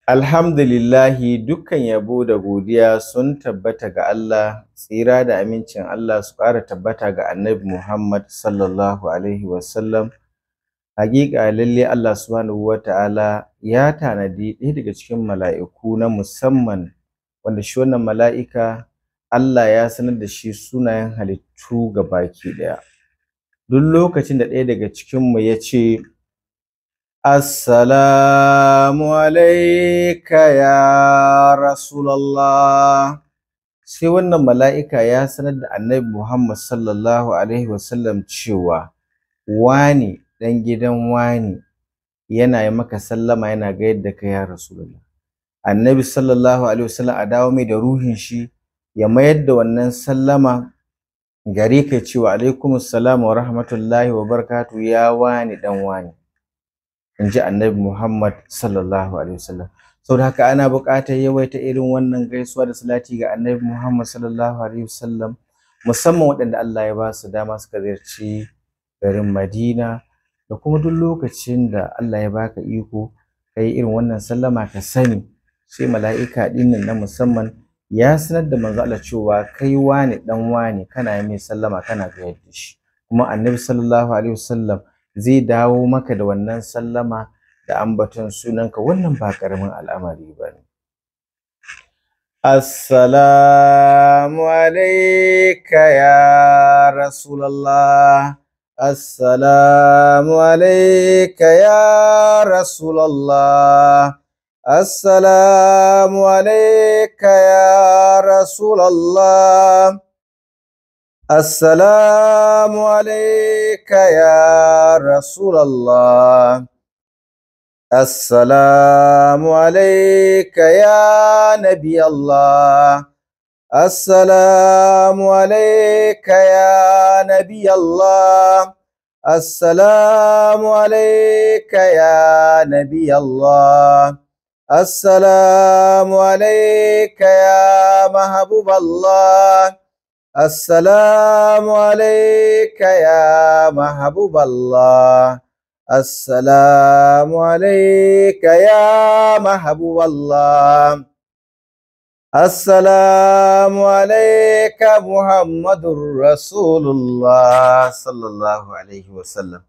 Alhamdulillahi, dukkan yabo da godiya sun tabbata ga Allah, tsira da amincin Allah su ƙara tabbata ga Annabi Muhammad sallallahu alaihi wasallam. Haƙiƙa lalle Allah subhanahu wa ta'ala ya tanadi ɗaya daga cikin mala'iku na musamman, wanda shi wannan mala'ika Allah ya sanar da shi sunayen halittu ga baki ɗaya. Duk lokacin da ɗaya daga cikinmu ya ce, Assalamu alaika ya Rasulallah, sai wannan mala'ika ya sanar da Annabi Muhammad sallallahu alaihi wasallam cewa wani ɗan gidan wani yana yi maka sallama, yana gayar da kai ya Rasulullah. Annabi sallallahu alaihi wasallam a dawo mai da ruhin shi ya mayar da wannan sallama gare ka, cewa alaikumus salam wa rahmatullahi wa barakatuh ya wani ɗan wani, in ji Annabi Muhammad sallallahu alaihi wasallam. Saboda haka ana buƙatar yawaita irin wannan gaisuwa da salati ga Annabi Muhammad sallallahu alaihi wasallam, musamman waɗanda Allah ya ba su dama suka ziyarci garin Madina, da kuma duk lokacin da Allah ya baka iko kai irin wannan sallama, ka sani sai mala'ika ɗinnan na musamman ya sanar da manzo Allah cewa kai wani ɗan wani kana yi mai sallama, kana gayar da shi, kuma Annabi sallallahu alaihi wasallam zai dawo maka da wannan sallama da ambaton sunanka. Wannan ba ƙaramin al'amari ba ne. Assalamu alaika ya Rasulallah, assalamu alaika ya Rasulallah, assalamu alaika ya Rasulallah, assalamu alaika ya Rasulallah, assalamu alaika ya Nabi Allah, assalamu alaika ya Nabi Allah, assalamu alaika ya Nabi Allah, assalamu alaika ya Mahbub Allah, assalamu alaika ya Mahbub Allah, assalamu alaika ya Mahbub Allah, assalamu alaika Muhammadur Rasulullah sallallahu alaihi wasallam.